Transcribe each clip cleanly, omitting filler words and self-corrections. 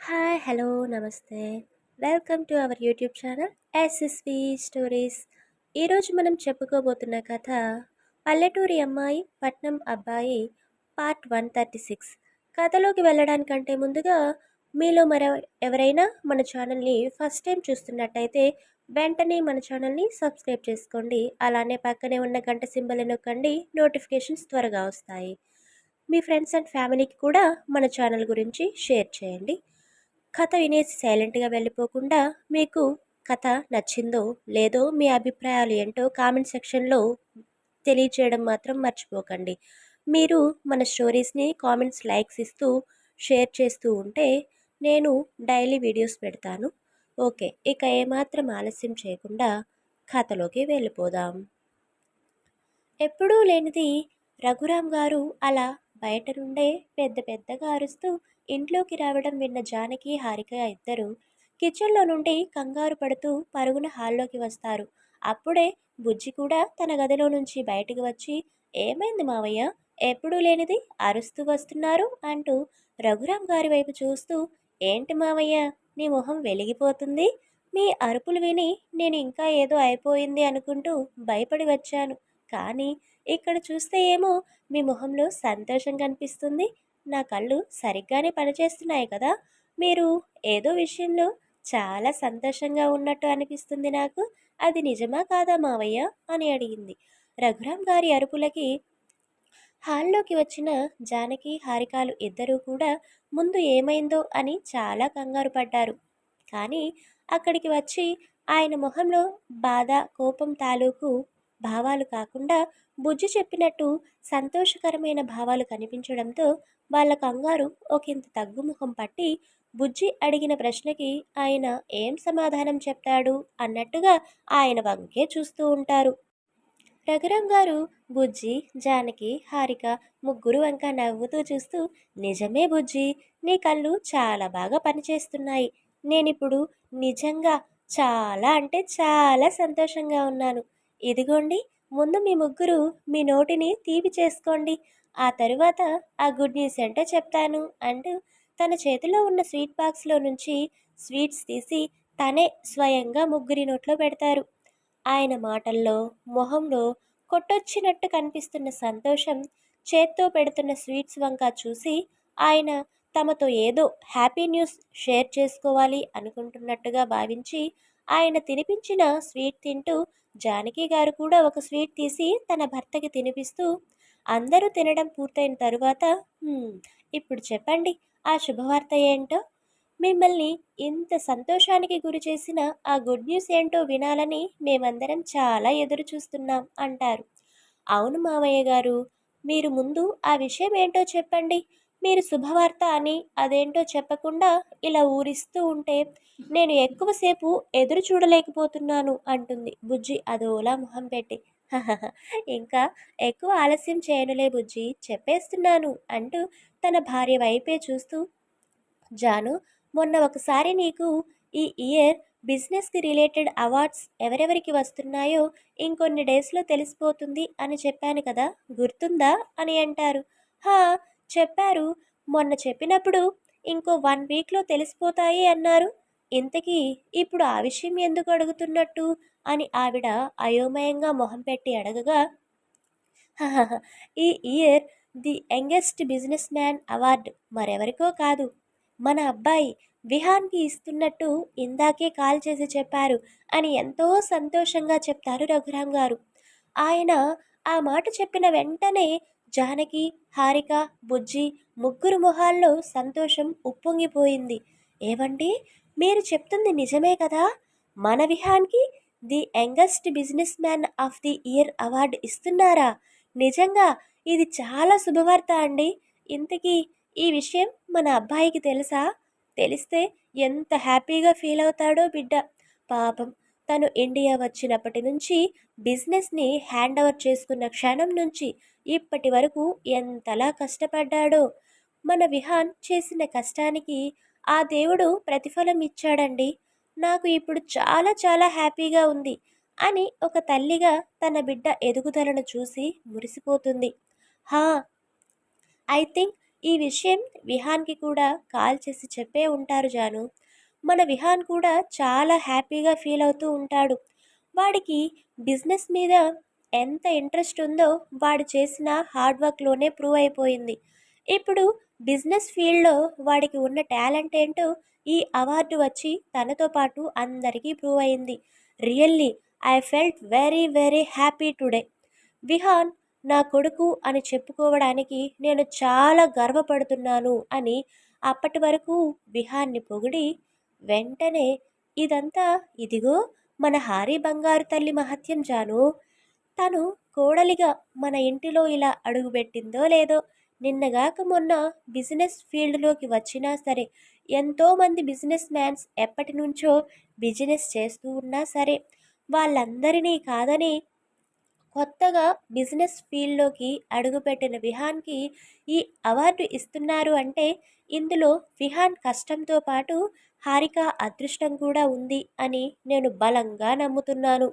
Hi, hello, నమస్తే. Welcome to our YouTube channel SSV stories. ఈరోజు మనం చెప్పుకోబోతున్న కథ పల్లెటూరి అమ్మాయి పట్నం అబ్బాయి పార్ట్ 136. కథలోకి వెళ్ళడానికంటే ముందుగా మీలో ఎవరైనా మన ఛానల్ని ఫస్ట్ టైం చూస్తున్నట్టయితే వెంటనే మన ఛానల్ని సబ్స్క్రైబ్ చేసుకోండి. అలానే పక్కనే ఉన్న గంట సింబల్ నొక్కండి, నోటిఫికేషన్స్ త్వరగా వస్తాయి. మీ ఫ్రెండ్స్ అండ్ ఫ్యామిలీకి కూడా మన ఛానల్ గురించి షేర్ చేయండి. కథ వినేసి సైలెంట్గా వెళ్ళిపోకుండా మీకు కథ నచ్చిందో లేదో మీ అభిప్రాయాలు ఏంటో కామెంట్ సెక్షన్లో తెలియచేయడం మాత్రం మర్చిపోకండి. మీరు మన స్టోరీస్ని కామెంట్స్ లైక్స్ ఇస్తూ షేర్ చేస్తూ ఉంటే నేను డైలీ వీడియోస్ పెడతాను. ఓకే, ఇక ఏమాత్రం ఆలస్యం చేయకుండా కథలోకి వెళ్ళిపోదాం. ఎప్పుడూ లేనిది రఘురాం గారు అలా బయట నుండే పెద్ద పెద్దగా అరుస్తూ ఇంట్లోకి రావడం విన్న జానకి, హారిక ఇద్దరు కిచెన్లో నుండి కంగారు పడుతూ పరుగున హాల్లోకి వస్తారు. అప్పుడే బుజ్జి కూడా తన గదిలో నుంచి బయటికి వచ్చి, ఏమైంది మావయ్య, ఎప్పుడూ లేనిది అరుస్తూ వస్తున్నారు అంటూ రఘురాం గారి వైపు చూస్తూ, ఏంటి మావయ్య, నీ మొహం వెలిగిపోతుంది, మీ అరుపులు విని నేను ఇంకా ఏదో అయిపోయింది అనుకుంటూ భయపడి వచ్చాను, కానీ ఇక్కడ చూస్తే ఏమో మీ మొహంలో సంతోషం కనిపిస్తుంది. నా కళ్ళు సరిగ్గానే పనిచేస్తున్నాయి కదా, మీరు ఏదో విషయంలో చాలా సంతోషంగా ఉన్నట్టు అనిపిస్తుంది నాకు, అది నిజమా కాదా మావయ్య అని అడిగింది. రఘురాం గారి అరుపులకి హాల్లోకి వచ్చిన జానకి, హారికాలు ఇద్దరూ కూడా ముందు ఏమైందో అని చాలా కంగారు పడ్డారు. కానీ అక్కడికి వచ్చి ఆయన మొహంలో బాధ, కోపం తాలూకు భావాలు కాకుండా బుజ్జి చెప్పినట్టు సంతోషకరమైన భావాలు కనిపించడంతో వాళ్ళ కంగారు ఒకంత తగ్గుముఖం పట్టి, బుజ్జి అడిగిన ప్రశ్నకి ఆయన ఏం సమాధానం చెప్తాడు అన్నట్టుగా ఆయన వంకే చూస్తూ ఉంటారు. రఘురాం గారు బుజ్జి, జానకి, హారిక ముగ్గురు వంక నవ్వుతూ చూస్తూ, నిజమే బుజ్జి, నీ కళ్ళు చాలా బాగా పనిచేస్తున్నాయి. నేనిప్పుడు నిజంగా చాలా అంటే చాలా సంతోషంగా ఉన్నాను. ఇదిగోండి, ముందు మీ ముగ్గురు మీ నోటిని తీపి చేసుకోండి, ఆ తరువాత ఆ గుడ్ న్యూస్ ఏంటో చెప్తాను అంటూ తన చేతిలో ఉన్న స్వీట్ బాక్స్లో నుంచి స్వీట్స్ తీసి తనే స్వయంగా ముగ్గురి నోట్లో పెడతారు. ఆయన మాటల్లో, మొహంలో కొట్టొచ్చినట్టు కనిపిస్తున్న సంతోషం, చేత్తో పెడుతున్న స్వీట్స్ వంక చూసి ఆయన తమతో ఏదో హ్యాపీ న్యూస్ షేర్ చేసుకోవాలి అనుకుంటున్నట్టుగా భావించి ఆయన తినిపించిన స్వీట్ తింటూ జానకి గారు కూడా ఒక స్వీట్ తీసి తన భర్తకి తినిపిస్తూ, అందరూ తినడం పూర్తయిన తరువాత, ఇప్పుడు చెప్పండి, ఆ శుభవార్త ఏంటో, మిమ్మల్ని ఇంత సంతోషానికి గురి చేసిన ఆ గుడ్ న్యూస్ ఏంటో వినాలని మేమందరం చాలా ఎదురు చూస్తున్నాం అంటారు. అవును మావయ్య గారు, మీరు ముందు ఆ విషయం ఏంటో చెప్పండి, మీరు శుభవార్త అని అదేంటో చెప్పకుండా ఇలా ఊరిస్తూ ఉంటే నేను ఎక్కువసేపు ఎదురు చూడలేకపోతున్నాను అంటుంది బుజ్జి అదోలా మొహం పెట్టి. "హహహ, ఇంకా ఎక్కువ ఆలస్యం చేయనులే బుజ్జి, చెప్పేస్తున్నాను అంటూ తన భార్య వైపే చూస్తూ, జాను, మొన్న ఒకసారి నీకు ఈ ఇయర్ బిజినెస్కి రిలేటెడ్ అవార్డ్స్ ఎవరెవరికి వస్తున్నాయో ఇంకొన్ని డేస్లో తెలిసిపోతుంది అని చెప్పాను కదా, గుర్తుందా అని అంటారు. హా, చెప్పారు, మొన్న చెప్పినప్పుడు ఇంకో 1 వీక్లో తెలిసిపోతాయి అన్నారు. ఇంతకీ ఇప్పుడు ఆ విషయం ఎందుకు అడుగుతున్నట్టు అని ఆవిడ అయోమయంగా మొహం పెట్టి అడగగా, "హహహ, ఈ year the youngest business man award మరెవరికో కాదు, మన అబ్బాయి విహాన్కి ఇస్తున్నట్టు ఇందాకే కాల్ చేసి చెప్పారు" అని ఎంతో సంతోషంగా చెప్తారు రఘురాం గారు. ఆయన ఆ మాట చెప్పిన వెంటనే జానకి, హారిక, బుజ్జి ముగ్గురు మొహాల్లో సంతోషం ఉప్పొంగిపోయింది. ఏవండి, మీరు చెప్తుంది నిజమే కదా, మన విహాన్కి the youngest business man of the year award ఇస్తున్నారా, నిజంగా ఇది చాలా శుభవార్త అండి. ఇంతకీ ఈ విషయం మన అబ్బాయికి తెలుసా, తెలిస్తే ఎంత హ్యాపీగా ఫీల్ అవుతాడో బిడ్డ, పాపం తను ఇండియా వచ్చినప్పటి నుంచి బిజినెస్ని హ్యాండ్ ఓవర్ చేసుకున్న క్షణం నుంచి ఇప్పటి వరకు ఎంతలా కష్టపడ్డాడో, మన విహాన్ చేసిన కష్టానికి ఆ దేవుడు ప్రతిఫలం ఇచ్చాడండి. నాకు ఇప్పుడు చాలా చాలా హ్యాపీగా ఉంది అని ఒక తల్లిగా తన బిడ్డ ఎదుగుదలను చూసి మురిసిపోతుంది. హా, ఐ థింక్ ఈ విషయం విహాన్‌కి కూడా కాల్ చేసి చెప్పే ఉంటారు జాను. మన విహాన్ కూడా చాలా హ్యాపీగా ఫీల్ అవుతూ ఉంటాడు. వాడికి బిజినెస్ మీద ఎంత ఇంట్రెస్ట్ ఉందో వాడు చేసిన హార్డ్ వర్క్‌లోనే ప్రూవ్ అయిపోయింది. ఇప్పుడు బిజినెస్ ఫీల్డ్‌లో వాడికి ఉన్న టాలెంట్ ఏంటో ఈ అవార్డు వచ్చి తనతో పాటు అందరికీ ప్రూవ్ అయింది. Really I felt very very happy today. Vihaan నా కొడుకు అని చెప్పుకోవడానికి నేను చాలా గర్వపడుతున్నాను అని అప్పటి వరకు విహాన్ని పొగిడి, వెంటనే ఇదంతా ఇదిగో మన హారీ బంగారు తల్లి మహత్యం జాను. తను కోడలిగా మన ఇంటిలో ఇలా అడుగుపెట్టిందో లేదో, నిన్నగాక మొన్న బిజినెస్ ఫీల్డ్లోకి వచ్చినా సరే, ఎంతోమంది బిజినెస్ మ్యాన్స్ ఎప్పటి నుంచో బిజినెస్ చేస్తూ ఉన్నా సరే, వాళ్ళందరినీ కాదని కొత్తగా బిజినెస్ ఫీల్డ్లోకి అడుగుపెట్టిన విహాన్కి ఈ అవార్డు ఇస్తున్నారు అంటే ఇందులో విహాన్ కష్టంతో పాటు హారిక అదృష్టం కూడా ఉంది అని నేను బలంగా నమ్ముతున్నాను.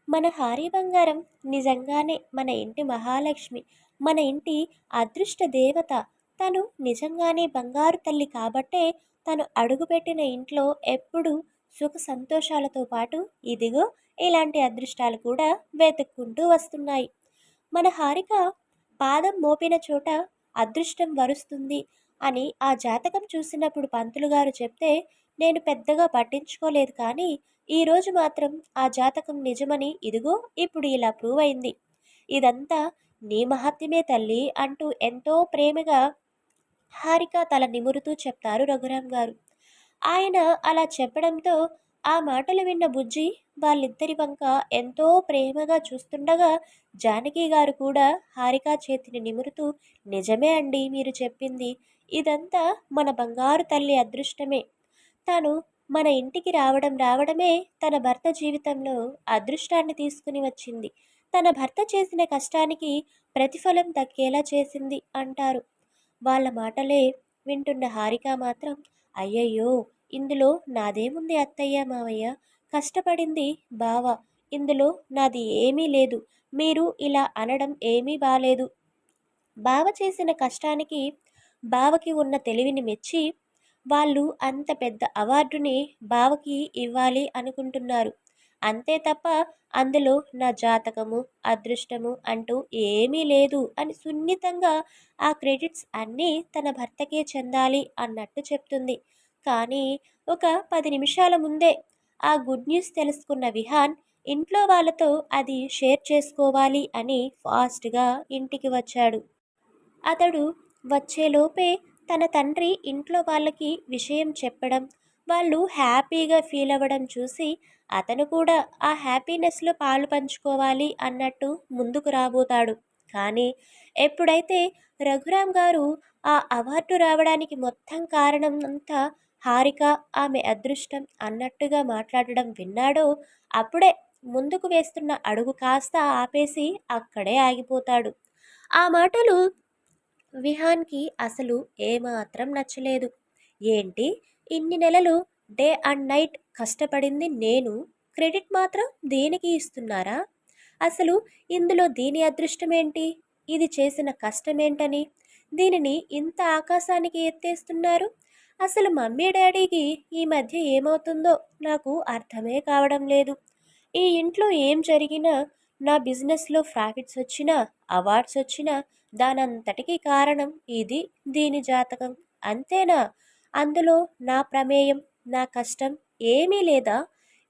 మన హారీ బంగారం నిజంగానే మన ఇంటి మహాలక్ష్మి, మన ఇంటి అదృష్ట దేవత. తను నిజంగానే బంగారు తల్లి కాబట్టే తను అడుగుపెట్టిన ఇంట్లో ఎప్పుడూ సుఖ సంతోషాలతో పాటు ఇదిగో ఇలాంటి అదృష్టాలు కూడా వెతుక్కుంటూ వస్తున్నాయి. మన హారిక పాదం మోపిన చోట అదృష్టం వరుస్తుంది అని ఆ జాతకం చూసినప్పుడు పంతులు గారు చెప్తే నేను పెద్దగా పట్టించుకోలేదు, కానీ ఈరోజు మాత్రం ఆ జాతకం నిజమని ఇదిగో ఇప్పుడు ఇలా ప్రూవ్ అయింది. ఇదంతా నీ మహత్యమే తల్లి అంటూ ఎంతో ప్రేమగా హారిక తల నిమురుతూ చెప్తారు రఘురాం గారు. ఆయన అలా చెప్పడంతో ఆ మాటలు విన్న బుజ్జి వాళ్ళిద్దరి వంక ఎంతో ప్రేమగా చూస్తుండగా జానకి గారు కూడా హారిక చేతిని నిమురుతూ, నిజమే అండి మీరు చెప్పింది, ఇదంతా మన బంగారు తల్లి అదృష్టమే. తను మన ఇంటికి రావడమే తన భర్త జీవితంలో అదృష్టాన్ని తీసుకుని వచ్చింది. తన భర్త చేసిన కష్టానికి ప్రతిఫలం దక్కేలా చేసింది అంటారు. వాళ్ళ మాటలే వింటున్న హారిక మాత్రం, అయ్యయ్యో ఇందులో నాదేముంది అత్తయ్య మావయ్య, కష్టపడింది బావ, ఇందులో నాది ఏమీ లేదు, మీరు ఇలా అనడం ఏమీ బాలేదు. బావ చేసిన కష్టానికి బావకి ఉన్న తెలివిని మెచ్చి వాళ్ళు అంత పెద్ద అవార్డుని బావకి ఇవ్వాలి అనుకుంటున్నారు. అంతే తప్ప అందులో నా జాతకము, అదృష్టము అంటూ ఏమీ లేదు అని సున్నితంగా ఆ క్రెడిట్స్ అన్నీ తన భర్తకే చెందాలి అన్నట్టు చెప్తుంది. కానీ ఒక 10 నిమిషాల ముందే ఆ గుడ్ న్యూస్ తెలుసుకున్న విహాన్ ఇంట్లో వాళ్ళతో అది షేర్ చేసుకోవాలి అని ఫాస్ట్గా ఇంటికి వచ్చాడు. అతడు వచ్చేలోపే తన తండ్రి ఇంట్లో వాళ్ళకి విషయం చెప్పడం, వాళ్ళు హ్యాపీగా ఫీల్ అవ్వడం చూసి అతను కూడా ఆ హ్యాపీనెస్లో పాలు పంచుకోవాలి అన్నట్టు ముందుకు రాబోతాడు. కానీ ఎప్పుడైతే రఘురాం గారు ఆ అవార్డు రావడానికి మొత్తం కారణం అంతా హారిక, ఆమె అదృష్టం అన్నట్టుగా మాట్లాడడం విన్నాడో అప్పుడే ముందుకు వేస్తున్న అడుగు కాస్త ఆపేసి అక్కడే ఆగిపోతాడు. ఆ మాటలు విహాన్‌కి అసలు ఏమాత్రం నచ్చలేదు. ఏంటి ఇన్ని నెలలు డే అండ్ నైట్ కష్టపడింది నేను, క్రెడిట్ మాత్రం దీనికి ఇస్తున్నారా? అసలు ఇందులో దీని అదృష్టమేంటి? ఇది చేసిన కష్టమేంటని దీనిని ఇంత ఆకాశానికి ఎత్తేస్తున్నారు? అసలు మమ్మీ డాడీకి ఈ మధ్య ఏమవుతుందో నాకు అర్థమే కావడం లేదు. ఈ ఇంట్లో ఏం జరిగినా, నా బిజినెస్‌లో ప్రాఫిట్స్ వచ్చినా, అవార్డ్స్ వచ్చినా దానంతటికీ కారణం ఇది, దీని జాతకం. అంతేనా? అందులో నా ప్రమేయం, నా కష్టం ఏమీ లేదా?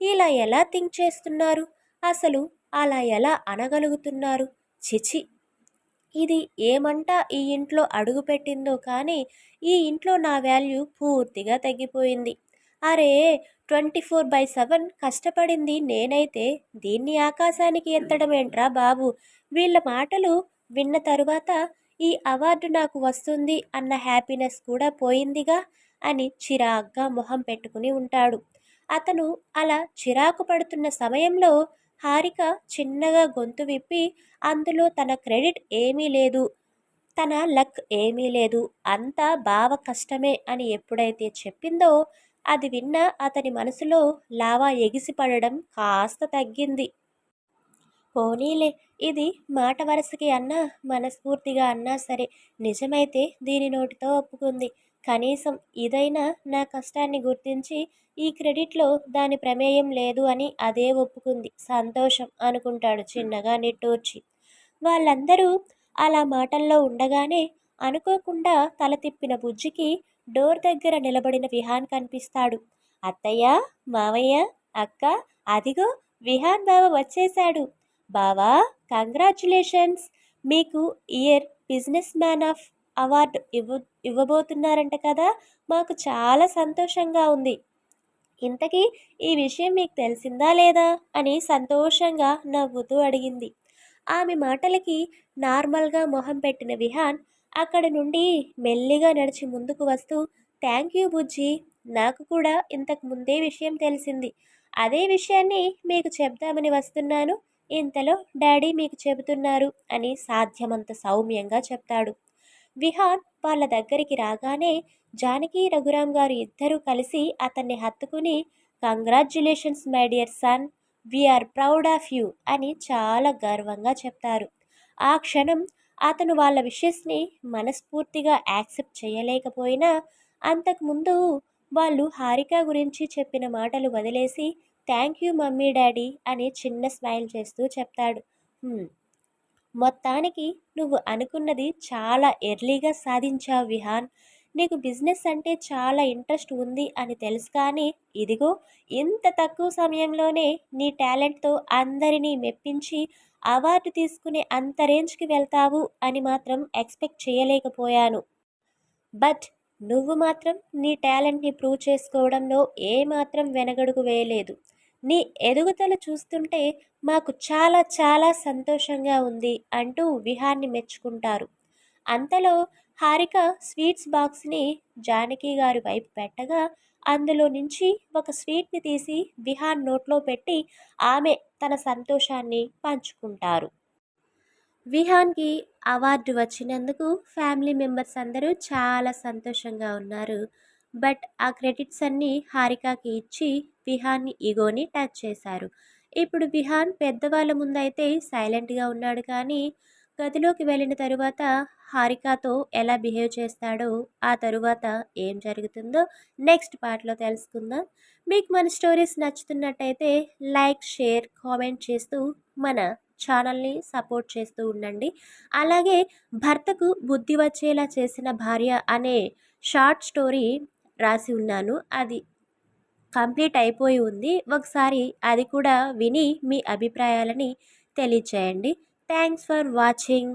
ఇలా ఎలా థింక్ చేస్తున్నారు? అసలు అలా ఎలా అనగలుగుతున్నారు? ఛీ! ఇది ఏమంట ఈ ఇంట్లో అడుగుపెట్టిందో కానీ ఈ ఇంట్లో నా వాల్యూ పూర్తిగా తగ్గిపోయింది. అరే 24/7 కష్టపడింది నేనైతే దీన్ని ఆకాశానికి ఎత్తడం ఏంట్రా బాబు. వీళ్ళ మాటలు విన్న తరువాత ఈ అవార్డు నాకు వస్తుంది అన్న హ్యాపీనెస్ కూడా పోయిందిగా అని చిరాగ్గా మొహం పెట్టుకుని ఉంటాడు. అతను అలా చిరాకు పడుతున్న సమయంలో హారిక చిన్నగా గొంతు విప్పి అందులో తన క్రెడిట్ ఏమీ లేదు, తన లక్ ఏమీ లేదు, అంతా బావ కష్టమే అని ఎప్పుడైతే చెప్పిందో అది విన్న అతని మనసులో లావా ఎగిసిపడడం కాస్త తగ్గింది. పోనీలే, ఇది మాట వరసకి అన్నా, మనస్ఫూర్తిగా అన్నా సరే, నిజమైతే దీని నోటితో ఒప్పుకుంది. కనీసం ఇదైనా నా కష్టాన్ని గుర్తించి ఈ క్రెడిట్‌లో దాని ప్రమేయం లేదు అని అదే ఒప్పుకుంది. సంతోషం అనుకుంటాడు చిన్నగా నిట్టూర్చి. వాళ్ళందరూ అలా మాటల్లో ఉండగానే అనుకోకుండా తల తిప్పిన బుజ్జికి డోర్ దగ్గర నిలబడిన విహాన్ కనిపిస్తాడు. అత్తయ్య, మావయ్య, అక్క, అదిగో విహాన్ బావ వచ్చేశాడు. బావా, కంగ్రాచ్యులేషన్స్! మీకు year business man of award ఇవ్వబోతున్నారంట కదా! మాకు చాలా సంతోషంగా ఉంది. ఇంతకీ ఈ విషయం మీకు తెలిసిందా లేదా అని సంతోషంగా నవ్వుతూ అడిగింది. ఆమె మాటలకి నార్మల్గా మొహం పెట్టిన విహాన్ అక్కడి నుండి మెల్లిగా నడిచి ముందుకు వస్తూ, థ్యాంక్ యూ బుజ్జి, నాకు కూడా ఇంతకు ముందే విషయం తెలిసింది. అదే విషయాన్ని మీకు చెప్దామని వస్తున్నాను. ఇంతలో డాడీ మీకు చెబుతున్నారు అని సాధ్యమంత సౌమ్యంగా చెప్తాడు. విహాన్ వాళ్ళ దగ్గరికి రాగానే జానకి, రఘురాం గారు ఇద్దరూ కలిసి అతన్ని హత్తుకుని, congratulations my dear son, we are proud of you అని చాలా గర్వంగా చెప్తారు. ఆ క్షణం అతను వాళ్ళ విషెస్ని మనస్ఫూర్తిగా యాక్సెప్ట్ చేయలేకపోయినా, అంతకుముందు వాళ్ళు హారిక గురించి చెప్పిన మాటలు వదిలేసి థ్యాంక్ యూ మమ్మీ డాడీ అని చిన్న స్మైల్ చేస్తూ చెప్తాడు. "హ్మ్, మొత్తానికి నువ్వు అనుకున్నది చాలా ఎర్లీగా సాధించావు విహాన్. నీకు బిజినెస్ అంటే చాలా ఇంట్రెస్ట్ ఉంది అని తెలుసు, కానీ ఇదిగో ఇంత తక్కువ సమయంలోనే నీ టాలెంట్తో అందరినీ మెప్పించి అవార్డు తీసుకునే అంత రేంజ్కి వెళ్తావు అని మాత్రం ఎక్స్పెక్ట్ చేయలేకపోయాను. బట్ నువ్వు మాత్రం నీ టాలెంట్ని ప్రూవ్ చేసుకోవడంలో ఏమాత్రం వెనగడుగు వేయలేదు. నీ ఎదుగుదల చూస్తుంటే మాకు చాలా చాలా సంతోషంగా ఉంది" అంటూ విహాన్ని మెచ్చుకుంటారు. అంతలో హారిక స్వీట్స్ బాక్స్ని జానకి గారి వైపు పెట్టగా అందులో నుంచి ఒక స్వీట్ని తీసి విహాన్ నోట్లో పెట్టి ఆమె తన సంతోషాన్ని పంచుకుంటారు. విహాన్‌కి అవార్డు వచ్చినందుకు ఫ్యామిలీ మెంబర్స్ అందరూ చాలా సంతోషంగా ఉన్నారు. బట్ ఆ క్రెడిట్స్ అన్నీ హారికకి ఇచ్చి విహాన్ని ఇగోని టచ్ చేశారు. ఇప్పుడు విహాన్ పెద్దవాళ్ళ ముందైతే సైలెంట్‌గా ఉన్నాడు, కానీ గదిలోకి వెళ్ళిన తరువాత హారికతో ఎలా బిహేవ్ చేస్తాడో, ఆ తరువాత ఏం జరుగుతుందో నెక్స్ట్ పార్ట్‌లో తెలుసుకుందాం. మీకు మన స్టోరీస్ నచ్చుతున్నట్టయితే లైక్, షేర్, కామెంట్ చేస్తూ మన ఛానల్ని సపోర్ట్ చేస్తూ ఉండండి. అలాగే భర్తకు బుద్ధి వచ్చేలా చేసిన భార్య అనే షార్ట్ స్టోరీ రాసి ఉన్నాను. అది కంప్లీట్ అయిపోయి ఉంది. ఒకసారి అది కూడా విని మీ అభిప్రాయాలని తెలియచేయండి. Thanks for watching.